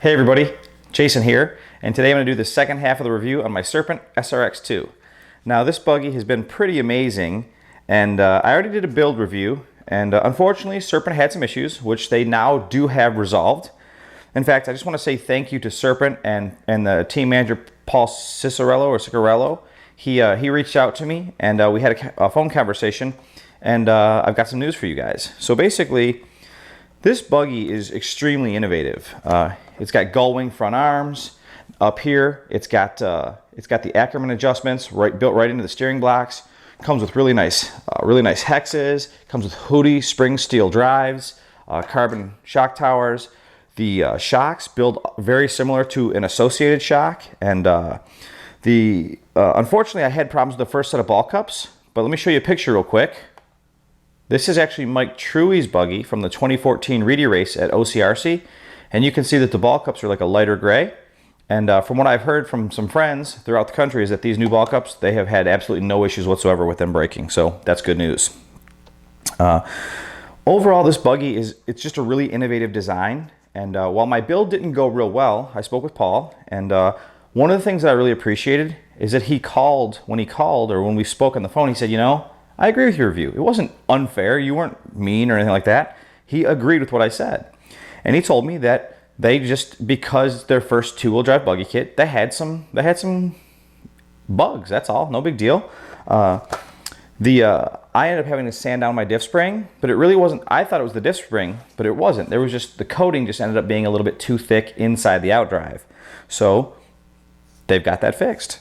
Hey everybody, Jason here, and today I'm going to do the second half of the review on my Serpent SRX2. Now this buggy has been pretty amazing, and I already did a build review, and unfortunately Serpent had some issues, which they now do have resolved. In fact, I just want to say thank you to Serpent and the team manager Paul Cicarello. He reached out to me, and we had a phone conversation, and I've got some news for you guys. So basically, this buggy is extremely innovative. It's got gull wing front arms. Up here, it's got the Ackerman adjustments built right into the steering blocks. Comes with really nice hexes. Comes with Hootie spring steel drives, carbon shock towers. The shocks build very similar to an associated shock. And unfortunately, I had problems with the first set of ball cups. But let me show you a picture real quick. This is actually Mike Truey's buggy from the 2014 Reedy race at OCRC, and you can see that the ball cups are like a lighter gray. And from what I've heard from some friends throughout the country is that these new ball cups, they have had absolutely no issues whatsoever with them breaking, so that's good news. Overall, this buggy it's just a really innovative design, and while my build didn't go real well, I spoke with Paul, and one of the things that I really appreciated is that when we spoke on the phone, he said, you know, I agree with your review. It wasn't unfair. You weren't mean or anything like that. He agreed with what I said. And he told me that they just, because their first two-wheel drive buggy kit, they had some bugs. That's all. No big deal. I ended up having to sand down my diff spring, but it really wasn't. I thought it was the diff spring, but it wasn't. There was just, the coating just ended up being a little bit too thick inside the outdrive. So they've got that fixed.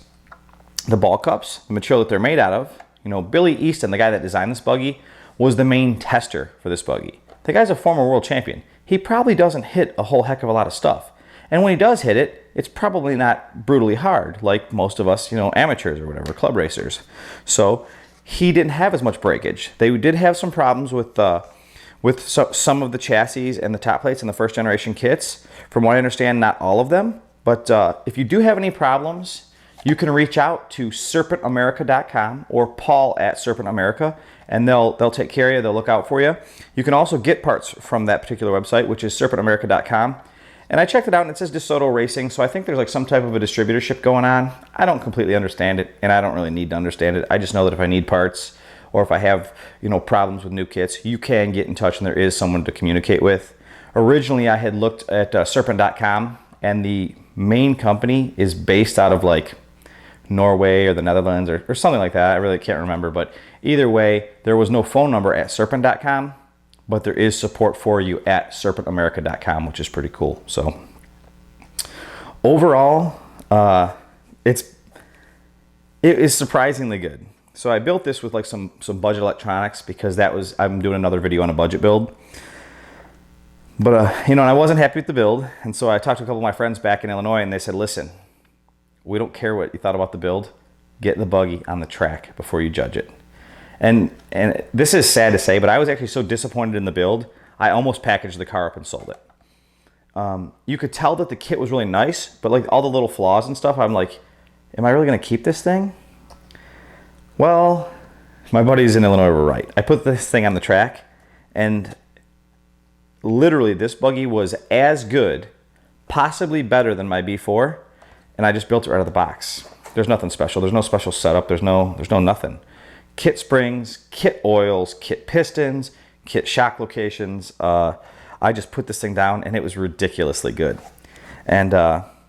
The ball cups, the material that they're made out of, you know, Billy Easton, the guy that designed this buggy, was the main tester for this buggy. The guy's a former world champion. He probably doesn't hit a whole heck of a lot of stuff. And when he does hit it, it's probably not brutally hard, like most of us, you know, amateurs or whatever, club racers. So he didn't have as much breakage. They did have some problems with some of the chassis and the top plates in the first generation kits. From what I understand, not all of them. But if you do have any problems, you can reach out to serpentamerica.com or Paul at Serpent America, and they'll take care of you. They'll look out for you. You can also get parts from that particular website, which is serpentamerica.com. And I checked it out, and it says DeSoto Racing, so I think there's like some type of a distributorship going on. I don't completely understand it, and I don't really need to understand it. I just know that if I need parts or if I have, you know, problems with new kits, you can get in touch, and there is someone to communicate with. Originally, I had looked at serpent.com, and the main company is based out of like Norway or the Netherlands or something like that. I really can't remember, but either way, there was no phone number at serpent.com, but there is support for you at serpentamerica.com, which is pretty cool. So overall, it is surprisingly good. So I built this with like some budget electronics because I'm doing another video on a budget build. But you know, and I wasn't happy with the build, and so I talked to a couple of my friends back in Illinois, and they said, listen, we don't care what you thought about the build. Get the buggy on the track before you judge it. And this is sad to say, but I was actually so disappointed in the build, I almost packaged the car up and sold it. You could tell that the kit was really nice, but like all the little flaws and stuff, I'm like, am I really going to keep this thing? Well, my buddies in Illinois were right. I put this thing on the track, and literally this buggy was as good, possibly better than my B4, and I just built it right out of the box. There's nothing special. There's no special setup. There's no nothing. Kit springs, kit oils, kit pistons, kit shock locations. I just put this thing down, and it was ridiculously good. And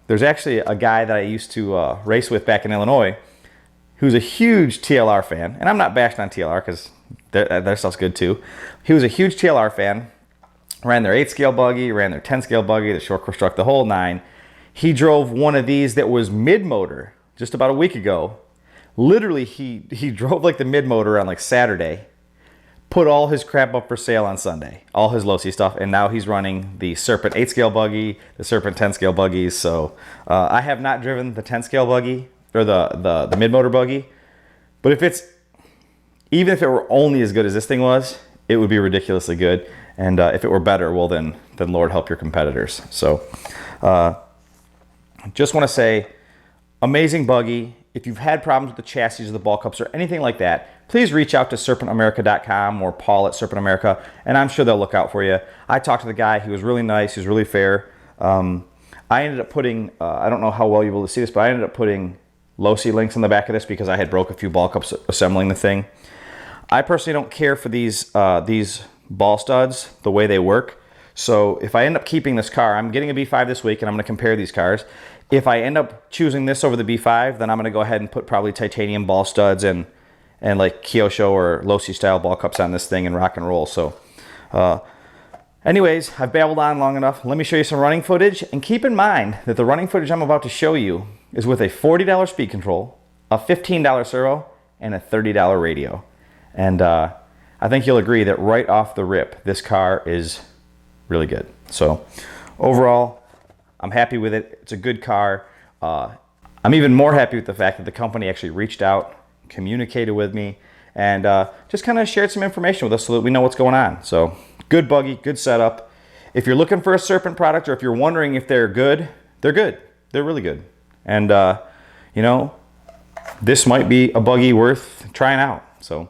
there's actually a guy that I used to race with back in Illinois who's a huge TLR fan. And I'm not bashing on TLR because their stuff's good too. He was a huge TLR fan, ran their 8-scale buggy, ran their 10-scale buggy, the short course truck, the whole nine. He drove one of these that was mid-motor just about a week ago. Literally, he drove like the mid-motor on like Saturday, put all his crap up for sale on Sunday, all his low-C stuff, and now he's running the Serpent 8-scale buggy, the Serpent 10-scale buggies. So I have not driven the 10-scale buggy or the mid-motor buggy, but even if it were only as good as this thing was, it would be ridiculously good. And if it were better, well then Lord help your competitors. So just want to say, amazing buggy. If you've had problems with the chassis or the ball cups or anything like that, please reach out to serpentamerica.com or Paul at Serpent America, and I'm sure they'll look out for you. I talked to the guy. He was really nice. He was really fair. I ended up putting, I don't know how well you'll be able to see this, but I ended up putting low-C links on the back of this because I had broke a few ball cups assembling the thing. I personally don't care for these ball studs, the way they work. So if I end up keeping this car, I'm getting a B5 this week and I'm going to compare these cars. If I end up choosing this over the B5, then I'm going to go ahead and put probably titanium ball studs and like Kyosho or low-C style ball cups on this thing and rock and roll. So anyways, I've babbled on long enough. Let me show you some running footage, and keep in mind that the running footage I'm about to show you is with a $40 speed control, a $15 servo, and a $30 radio. And I think you'll agree that right off the rip, this car is really good. So overall, I'm happy with it. It's a good car. I'm even more happy with the fact that the company actually reached out, communicated with me, and just kind of shared some information with us so that we know what's going on. So good buggy, good setup. If you're looking for a Serpent product, or if you're wondering if they're good, they're good. They're really good. And you know, this might be a buggy worth trying out. So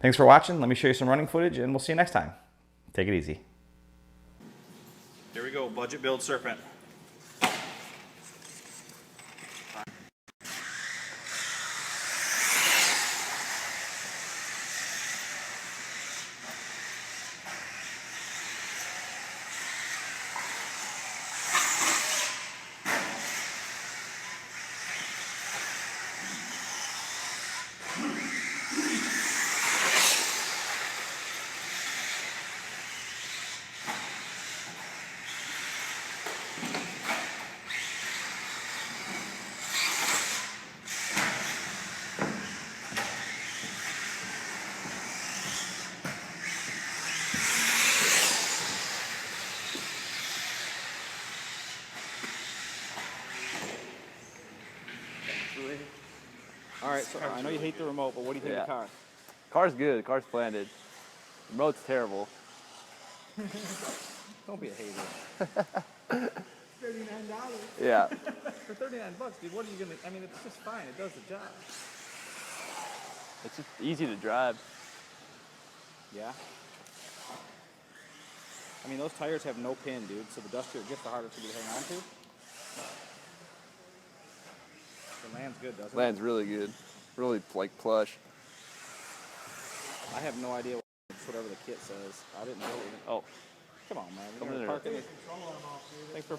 thanks for watching. Let me show you some running footage, and we'll see you next time. Take it easy. There we go, budget build Serpent. All right, so I know you hate the remote, but what do you think of the car? Car's good. Car's planted. Remote's terrible. Don't be a hater. $39. Yeah. For $39, dude, what are you gonna? I mean, it's just fine. It does the job. It's just easy to drive. Yeah. I mean, those tires have no pin, dude. So the dustier it gets, the harder it's gonna be to hang on to. The land's good, doesn't it? Land's really good. Really, like, plush. I have no idea whatever the kit says. I didn't know even. Oh, come on, man. Come We're in parking. there. Thanks for.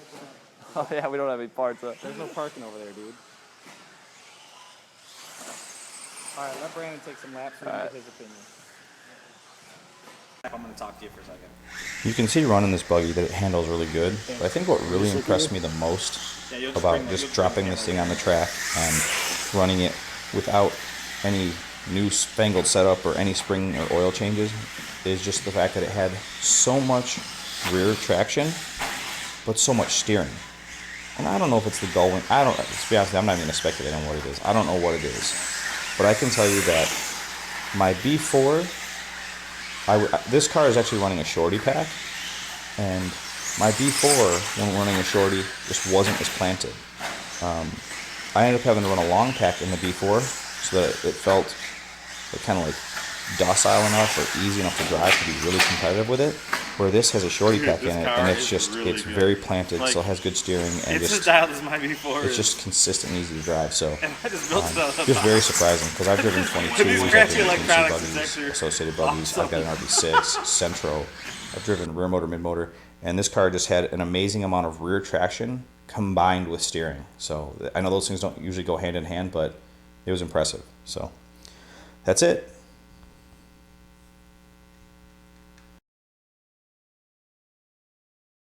Oh, yeah, we don't have any parts. There's no parking over there, dude. All right, let Brandon take some laps and get his opinion. I'm going to talk to you for a second. You can see running this buggy that it handles really good. But I think what really impressed me the most about just dropping this thing on the track and running it without any new spangled setup or any spring or oil changes is just the fact that it had so much rear traction, but so much steering. And I don't know if it's the gull. I don't. To be honest, I'm not even going to speculate on what it is. I don't know what it is, but I can tell you that my B4. This car is actually running a shorty pack, and my B4, when running a shorty, just wasn't as planted. I ended up having to run a long pack in the B4 so that it felt kind of like docile enough or easy enough to drive to be really competitive with it, where this has a shorty pack in it, and it's just really very planted, like, so it has good steering, and it's just as my B4 it's just consistent and easy to drive. So I just built just very surprising, because I've driven 22s, I've driven 22 buggies, associated buggies, I've got an RB6, Centro, I've driven rear motor, mid motor, and this car just had an amazing amount of rear traction combined with steering. So I know those things don't usually go hand in hand, but it was impressive. So that's it.